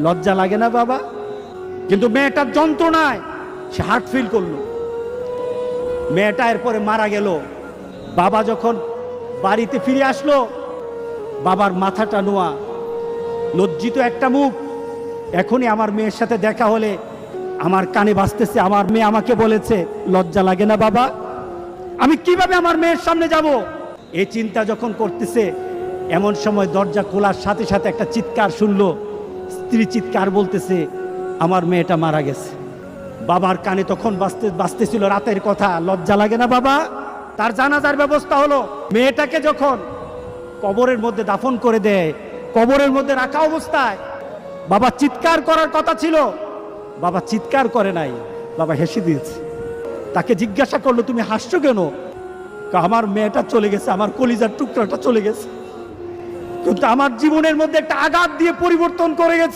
লজ্জা লাগে না বাবা? কিন্তু মেয়েটার যন্ত্রণায় সে হার্ট ফিল করলো। মেয়েটা এরপরে মারা গেল। বাবা যখন বাড়িতে ফিরে আসলো, বাবার মাথাটা নোয়া, লজ্জিত একটা মুখ। এখনই আমার মেয়ের সাথে দেখা হলে আমার কানে বাজতেছে, আমার মেয়ে আমাকে বলেছে, লজ্জা লাগে না বাবা? আমি কিভাবে আমার মেয়ের সামনে যাব? এই চিন্তা যখন করতেছে, এমন সময় দরজা খোলার সাথে সাথে একটা চিৎকার শুনলো। স্ত্রী চিৎকার বলতেছে, আমার মেয়েটা মারা গেছে। বাবার কানে তখন বাজতেছিল রাতের কথা, লজ্জা লাগে না বাবা? তার জানাজার ব্যবস্থা হলো। মেয়েটাকে যখন কবরের মধ্যে দাফন করে দেয়, কবরের মধ্যে রাখা অবস্থায় বাবা চিৎকার করার কথা ছিল, বাবা চিৎকার করে নাই, বাবা হেসে দিয়েছে। তাকে জিজ্ঞাসা করলো, তুমি হাসছো কেন? আমার মেয়েটা চলে গেছে, আমার কলিজার টুকরাটা চলে গেছে, কিন্তু আমার জীবনের মধ্যে একটা আঘাত দিয়ে পরিবর্তন করে গেছে।